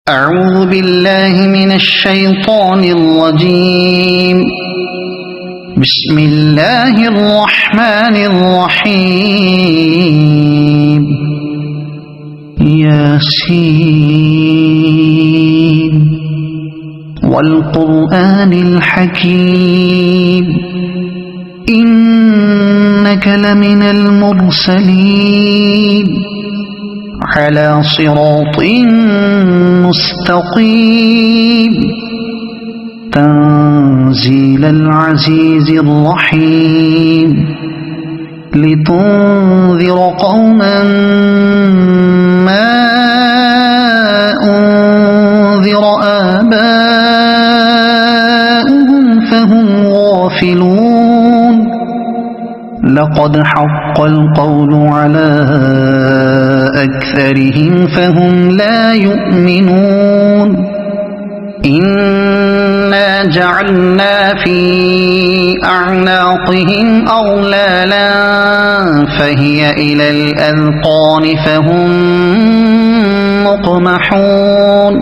أعوذ بالله من الشيطان الرجيم. بسم الله الرحمن الرحيم. ياسين والقرآن الحكيم إنك لمن المرسلين على صراط مستقيم تنزيل العزيز الرحيم لتنذر قوما ما أنذر آباؤهم فهم غافلون. لقد حق القول على أكثرهم فهم لا يؤمنون. إنا جعلنا في أعناقهم أغلالا فهي إلى الأذقان فهم مقمحون.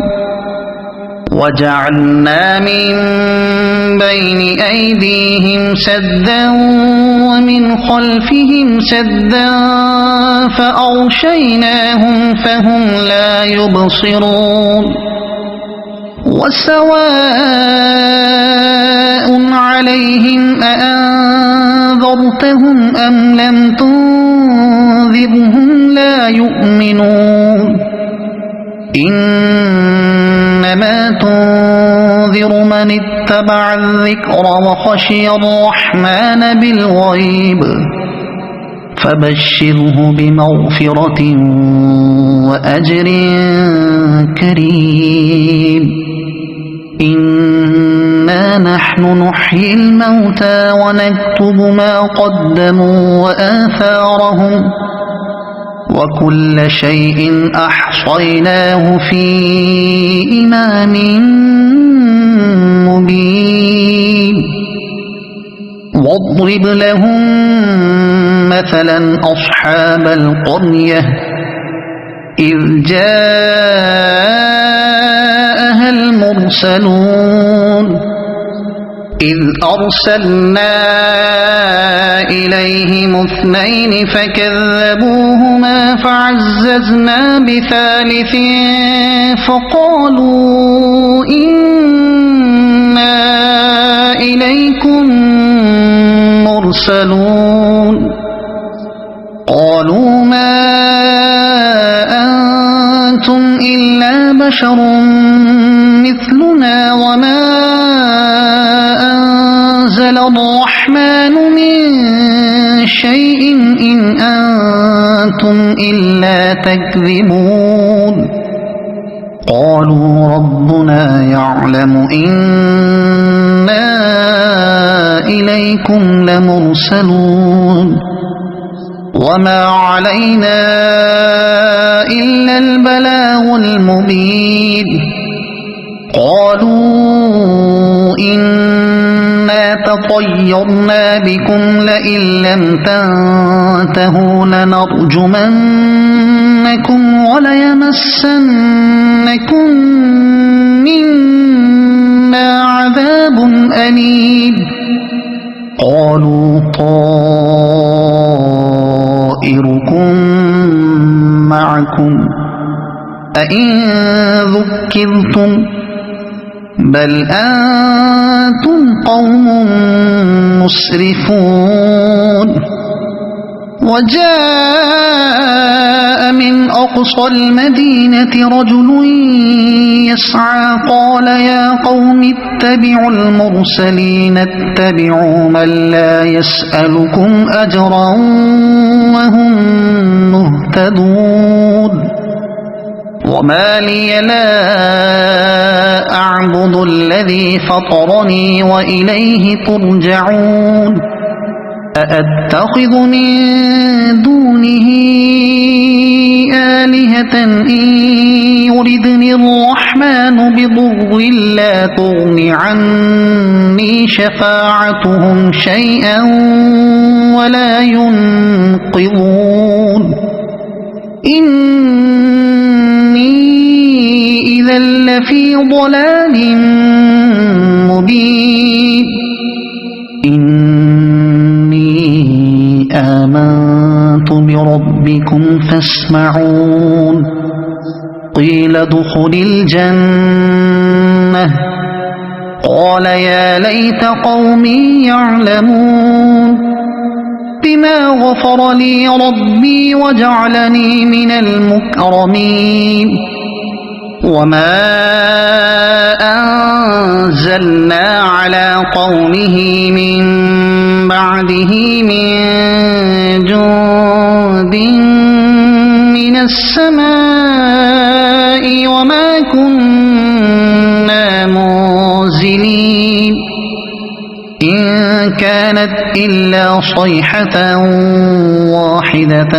وجعلنا من بين أيديهم سدا ومن خلفهم سدا فأغشيناهم فهم لا يبصرون. وسواء عليهم أأنذرتهم أم لم تنذرهم لا يؤمنون. إنما تنذر من اتبع الذكر وخشي الرحمن بالغيب فبشره بمغفرة وأجر كريم. إنا نحن نحيي الموتى ونكتب ما قدموا وآثارهم وكل شيء أحصيناه في إمام مبين. واضرب لهم مثلا أصحاب القرية إذ جاءها المرسلون إذ أرسلنا إليهم اثنين فكذبوهما فعززنا بثالث فقالوا إنا إليكم مرسلون. قالوا ما أنتم إلا بشر مثلنا وما أنزل الرحمن من شيء إن أنتم إلا تكذبون. قالوا ربنا يعلم إنا إليكم لمرسلون وما علينا إلا البلاغ المبين. قالوا إنا تطيرنا بكم لئن لم تنتهوا لنرجمنكم وليمسنكم منا عذاب أليم. قالوا طائركم معكم أئن ذكرتم بل أنتم قوم مسرفون. وجاء من أقصى المدينة رجل يسعى قال يا قوم اتبعوا المرسلين اتبعوا من لا يسألكم أجرا وهم مهتدون. وما لي لا أعبد الذي فطرني وإليه ترجعون. أأتخذ من دونه آلهة إن يردني الرحمن بضر لا تغن عني شفاعتهم شيئا ولا ينقذون. إني إذا لفي ضلال مبين إني آمنت بربكم فاسمعون قيل ادخل الجنة قال يا ليت قومي يعلمون بما غفر لي ربي وجعلني من المكرمين وما أنزلنا على قومه من بعده من جند من السماء وما كنا منزلين إن كانت إلا صيحة واحدة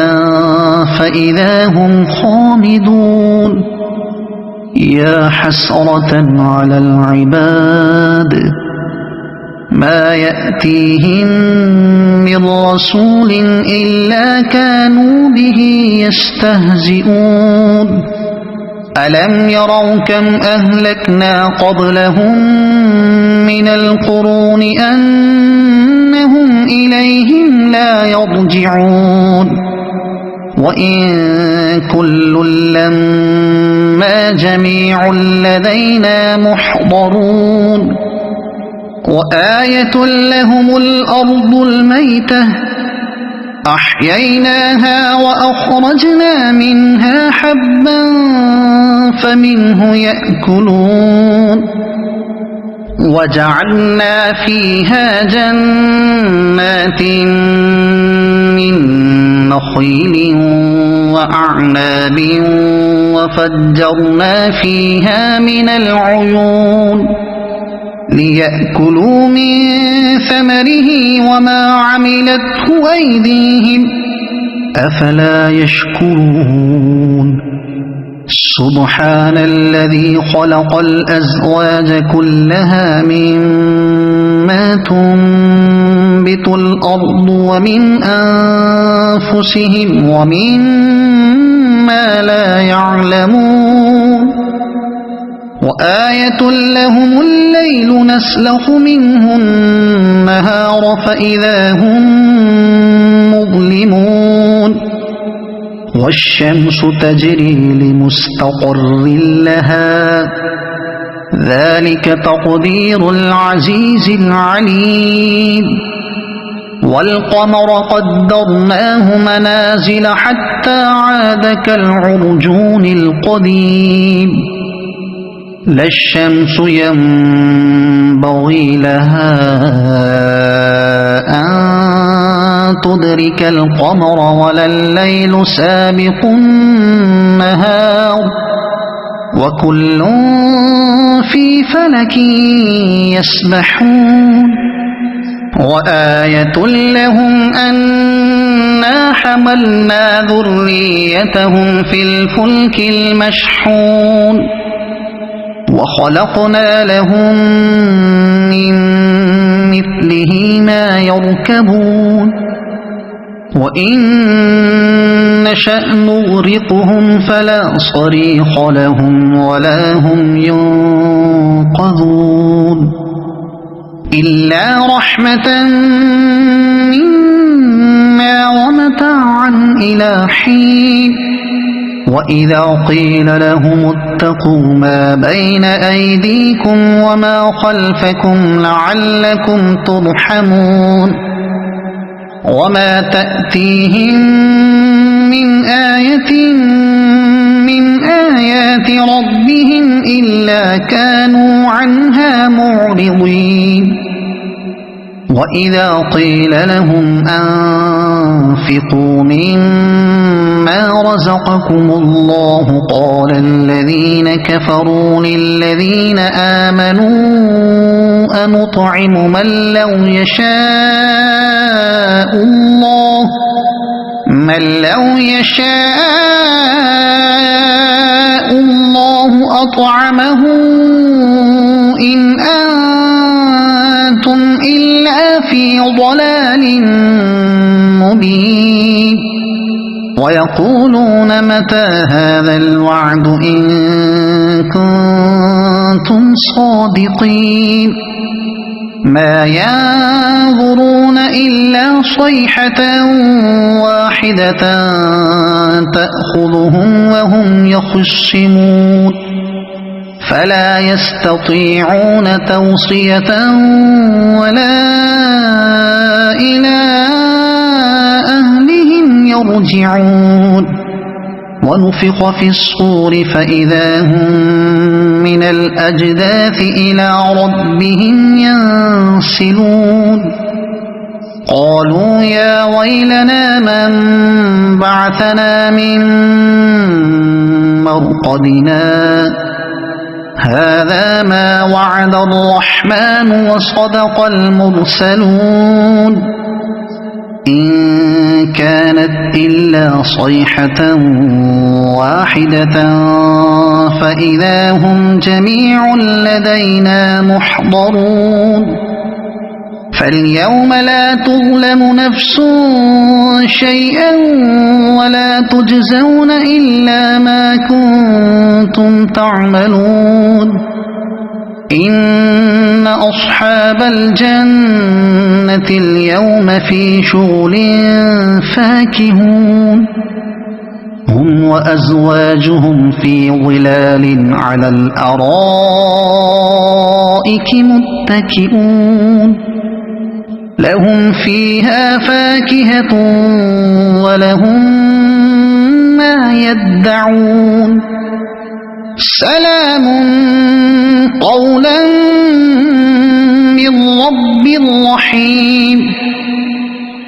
فإذا هم خامدون يا حسرة على العباد ما يأتيهم من رسول إلا كانوا به يستهزئون ألم يروا كم أهلكنا قبلهم من القرون أنهم إليهم لا يرجعون وإن كل لما جميع لدينا محضرون وآية لهم الأرض الميتة أحييناها وأخرجنا منها حبا فمنه يأكلون وجعلنا فيها جنات من نخيل وأعناب وفجرنا فيها من العيون ليأكلوا من ثمره وما عملته أيديهم أفلا يشكرون سبحان الذي خلق الأزواج كلها مما تنبت الأرض ومن أنفسهم ومما لا يعلمون وآية لهم الليل نسلخ منه النهار فإذا هم مظلمون والشمس تجري لمستقر لها ذلك تقدير العزيز العليم والقمر قدرناه منازل حتى عاد كالعرجون القديم لا الشمس ينبغي لها أن تدرك القمر ولا الليل سابق النهار وكل في فلك يسبحون وآية لهم أنا حملنا ذريتهم في الفلك المشحون وخلقنا لهم من مثله ما يركبون وإن نشأ نغرقهم فلا صريخ لهم ولا هم ينقذون إلا رحمة منا ومتاعا إلى حين وإذا قيل لهم اتقوا ما بين أيديكم وما خلفكم لعلكم ترحمون وما تأتيهم من آية من آيات ربهم إلا كانوا عنها معرضين وإذا قيل لهم أنفقوا مما رزقكم الله قال الذين كفروا للذين آمنوا أنطعم من لو يشاء الله أطعمه إن أنتم إلا في ضلال مبين ويقولون متى هذا الوعد إن كنتم كنتم صادقين ما ينظرون إلا صيحة واحدة تأخذهم وهم يخصمون فلا يستطيعون توصية ولا إلى أهلهم يرجعون ونفخ في الصور فإذا هم من الأجداث إلى ربهم ينسلون قالوا يا ويلنا من بعثنا من مرقدنا هذا ما وعد الرحمن وصدق المرسلون إن كانت إلا صيحة واحدة فإذا هم جميع لدينا محضرون فاليوم لا تظلم نفس شيئا ولا تجزون إلا ما كنتم تعملون إن أصحاب الجنة اليوم في شغل فاكهون هم وأزواجهم في ظلال على الأرائك متكئون لهم فيها فاكهة ولهم ما يدعون سلام قولا من رب رحيم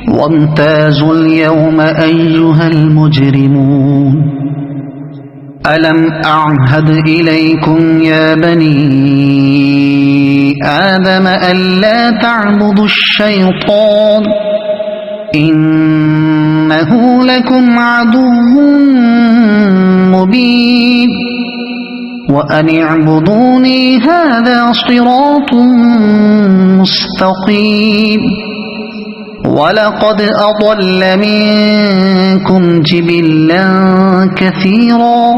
وامتازوا اليوم أيها المجرمون ألم أعهد إليكم يا بني آدم ألا تعبدوا الشيطان إنه لكم عدو مبين وأن اعبدوني هذا صراط مستقيم ولقد أضل منكم جبلا كثيرا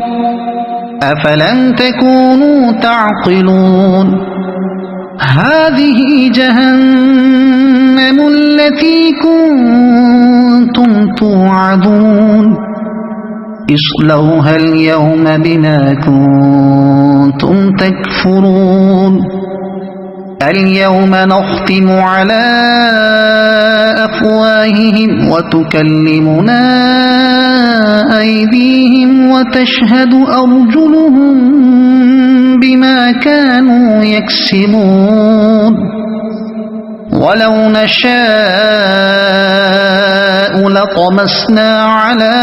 أفلم تكونوا تعقلون هذه جهنم التي كنتم توعدون اصلوها اليوم بما كنتم تكفرون اليوم نختم على أفواههم وتكلمنا أيديهم وتشهد أرجلهم بما كانوا يكسبون ولو نشاء لطمسنا على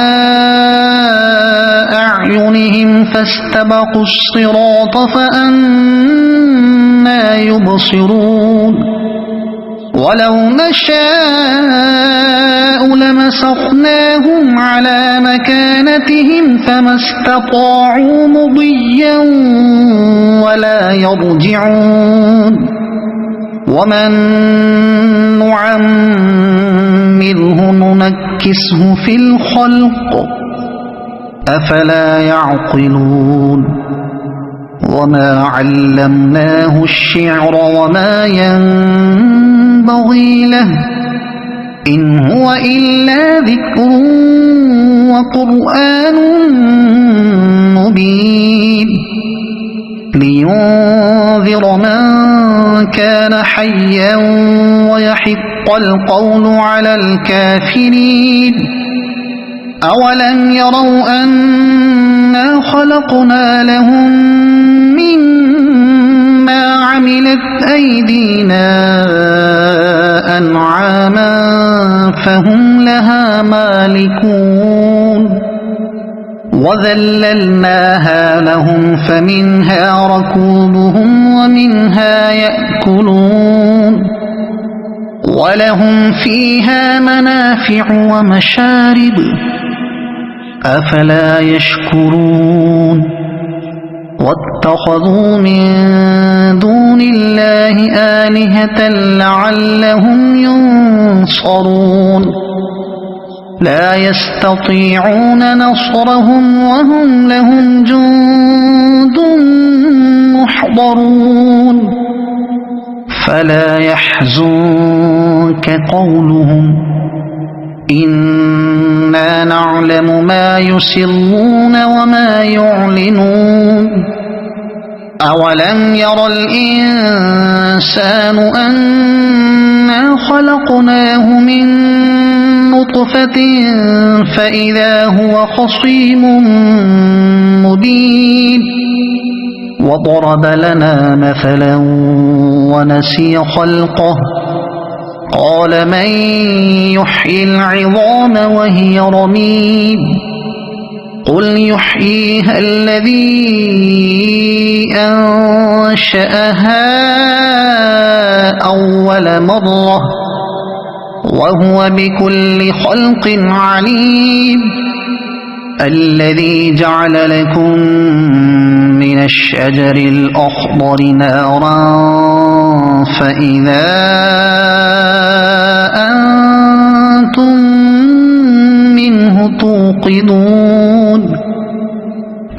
أعينهم فاستبقوا الصراط فأنى يبصرون ولو نشاء لمسخناهم على مكانتهم فما استطاعوا مضيا ولا يرجعون ومن نعمره ننكسه في الخلق أفلا يعقلون وما علمناه الشعر وما ينبغي له إن هو إلا ذكر وقرآن مبين لينذر من كان حيا ويحق القول على الكافرين أولم يروا أنا خلقنا لهم مما عملت أيدينا أنعاما فهم لها مالكون وذللناها لهم فمنها ركوبهم ومنها يأكلون ولهم فيها منافع ومشارب أفلا يشكرون واتخذوا من دون الله آلهة لعلهم ينصرون لا يستطيعون نصرهم وهم لهم جند محضرون يحضرون فلا يحزنك قولهم إنا نعلم ما يسرون وما يعلنون أولم ير الإنسان أنا خلقناه من نطفة فإذا هو خصيم مبين وضرب لنا مثلا ونسي خلقه قال من يحيي العظام وهي رميم قل يحييها الذي أنشأها أول مرة وهو بكل خلق عليم الذي جعل لكم من الشجر الأخضر نارا فإذا أنتم منه توقدون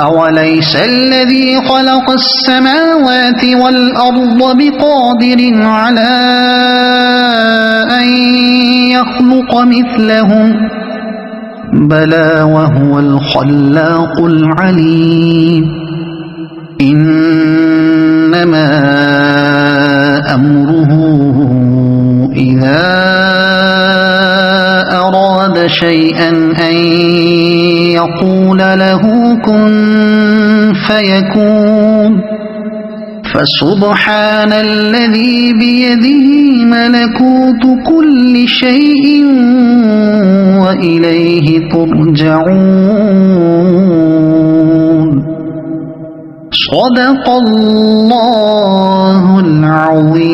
أوليس الذي خلق السماوات والأرض بقادر على أن يخلق مثلهم بلى وهو الخلاق العليم إنما أمره إذا أراد شيئا أن يقول له كن فيكون فسبحان الذي بيده ملكوت كل شيء وإليه ترجعون صدق الله العظيم.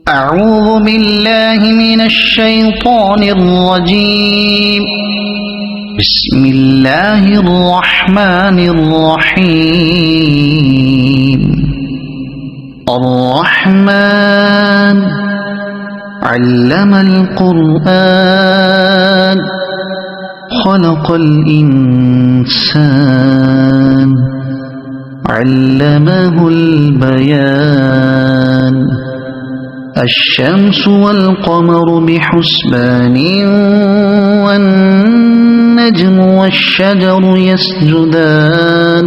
أعوذ بالله من الشيطان الرجيم. بسم الله الرحمن الرحيم. الرحمن علم القرآن خلق الإنسان علمه البيان الشمس والقمر بحسبان والنجم والشجر يسجدان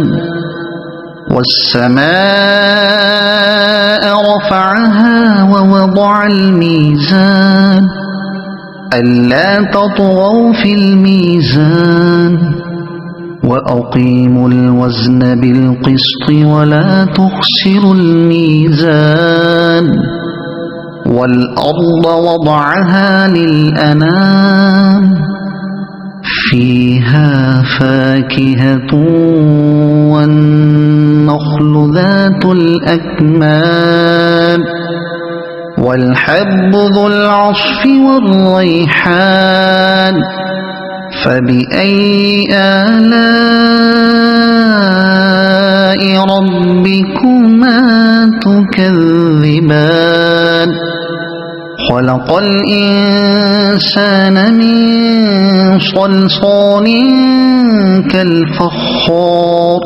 والسماء رفعها ووضع الميزان ألا تطغوا في الميزان وأقيموا الوزن بالقسط ولا تخسروا الميزان والأرض وضعها للأنام فيها فاكهة والنخل ذات الأكمام والحب ذو العصف والريحان فبأي آلاء ربكما تكذبان خلق الإنسان من صلصال كالفخار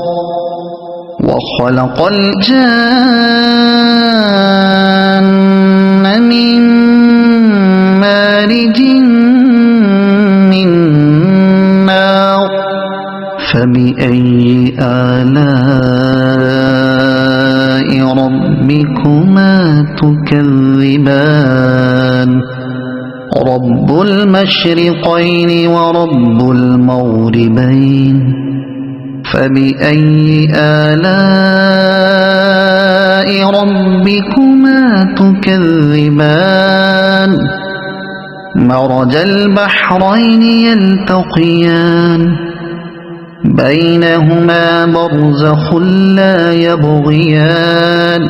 وخلق الجان من مارج من نار فبأي آلاء ربكما تكذبان رب المشرقين ورب المغربين فبأي آلاء ربكما تكذبان مرج البحرين يلتقيان بينهما برزخ لا يبغيان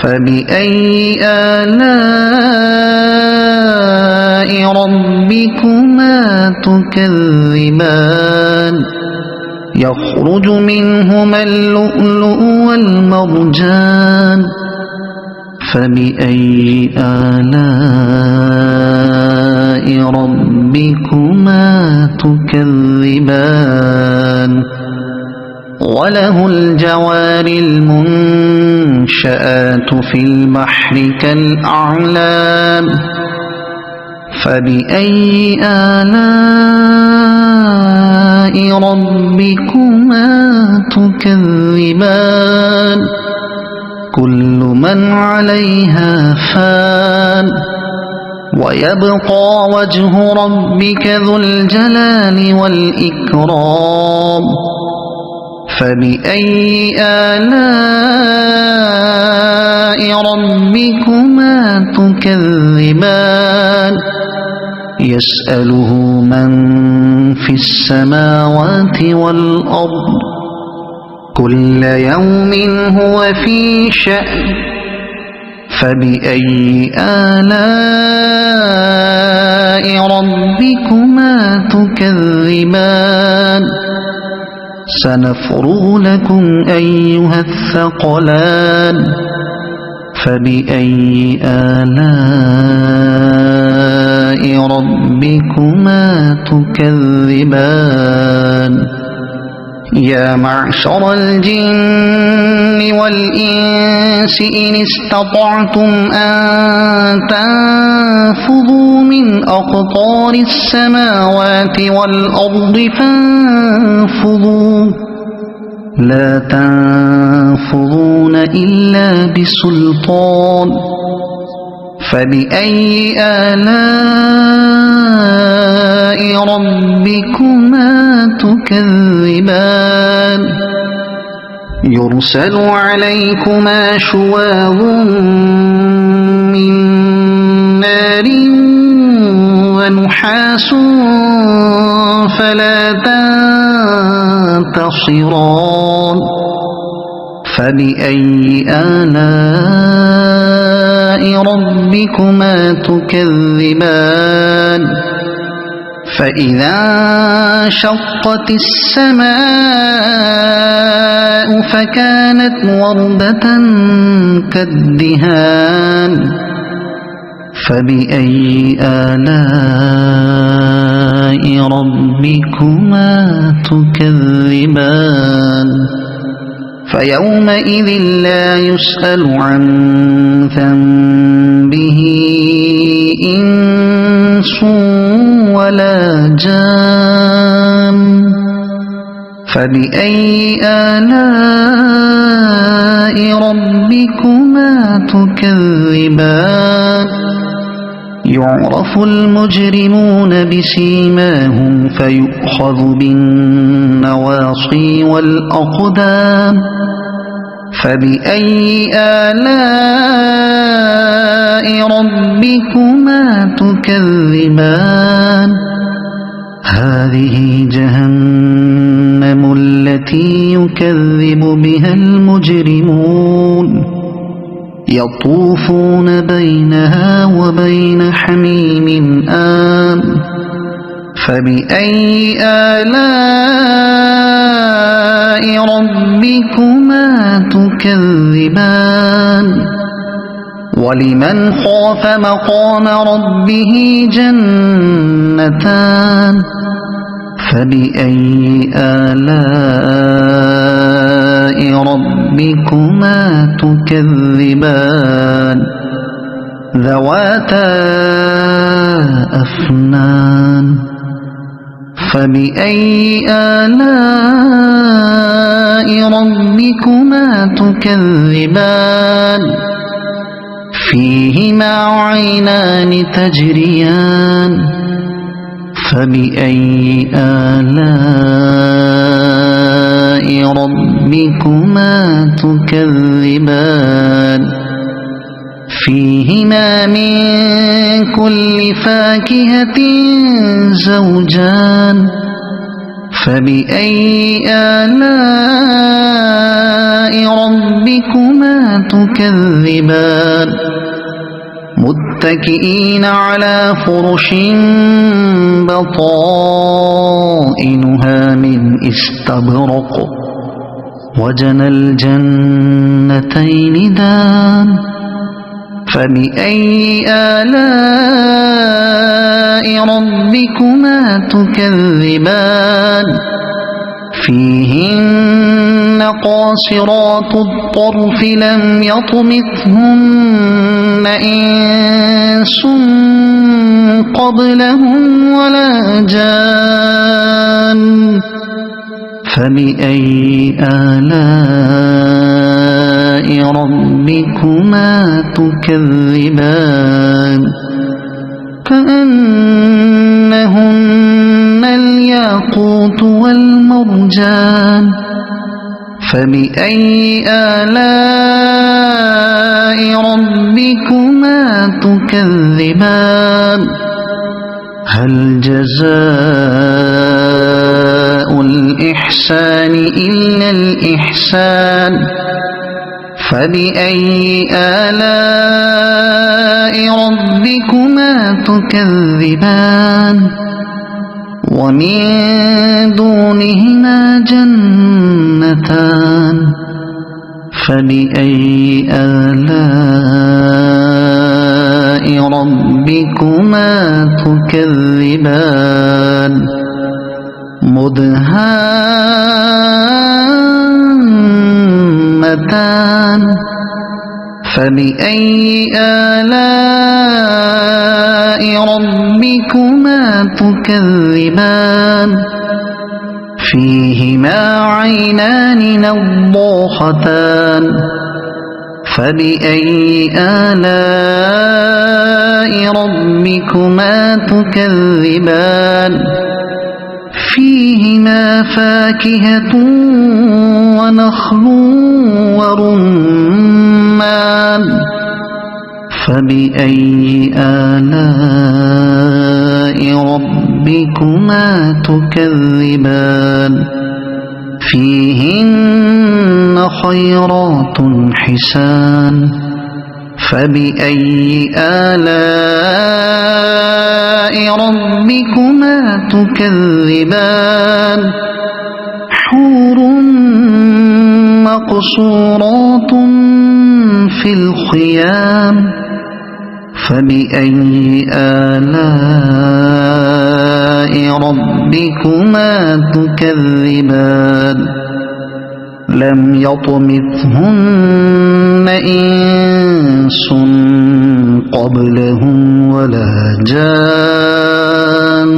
فبأي آلاء ربكما تكذبان يخرج منهما اللؤلؤ والمرجان فبأي آلاء ربكما تكذبان الرحمن وله الجوار المنشآت في البحر كالأعلام فبأي آلاء ربكما تكذبان كل من عليها فان ويبقى وجه ربك ذو الجلال والإكرام فبأي آلاء ربكما تكذبان يسأله من في السماوات والأرض كل يوم هو في شأن فبأي آلاء ربكما تكذبان سنفرغ لكم أيها الثقلان فبأي آلاء ربكما تكذبان يا معشر الجن والإنس إن استطعتم أن تنفذوا من أقطار السماوات والأرض فانفذوا لا تنفذون إلا بسلطان فبأي آلاء ربكما تكذبان يرسل عليكما شواظ من نار ونحاس فلا تنتصران فبأي آلاء ربكما تكذبان فإذا انشقت السماء فكانت وردة كالدهان فبأي آلاء ربكما تكذبان فيومئذ لا يسأل عن ذنبه إنس ولا جان فبأي آلاء ربكما تكذبان يعرف المجرمون بسيماهم فيؤخذ بالنواصي والأقدام فبأي آلاء ربكما تكذبان هذه جهنم التي يكذب بها المجرمون يطوفون بينها وبين حميم آن فبأي آلاء ربكما تكذبان ولمن خاف مقام ربه جنتان فبأي آلاء ربكما تكذبان ذواتا أفنان فبأي آلاء ربكما تكذبان فيهما عينان تجريان فبأي آلاء ربكما تكذبان فيهما من كل فاكهة زوجان فبأي آلاء ربكما تكذبان متكئين على فرش بطائنها من استبرق وجنى الجنتين دان فبأي آلاء ربكما تكذبان فيهن قاصرات الطرف لم يطمثهن إنس قبلهم ولا جان فبأي آلاء ربكما تكذبان كأنهن الياقوت والمرجان فبأي آلاء ربكما تكذبان هل جزاء الإحسان إلا الإحسان فبأي آلاء ربكما تكذبان ومن دونهما جنتان فبأي آلاء ربكما تكذبان مدهامتان فبأي آلاء ربكما تكذبان فيهما عينان نضاختان فبأي آلاء ربكما تكذبان فيهما فاكهة ونخل ورمان فبأي آلاء ربكما تكذبان فيهن خيرات حسان فبأي آلاء ربكما تكذبان حور مقصورات في الخيام فبأي آلاء ربكما تكذبان لم يطمثهن إنس قبلهم ولا جان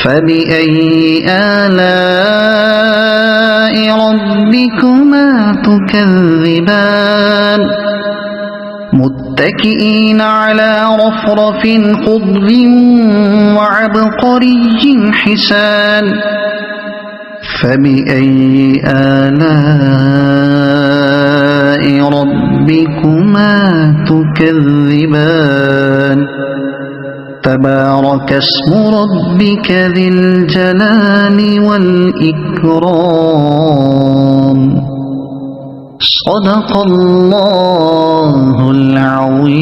فبأي آلاء ربكما تكذبان متكئين على رفرف خضر وعبقري حسان فبأي آلاء ربكما تكذبان تبارك اسم ربك ذي الجلال والإكرام صدق الله العظيم.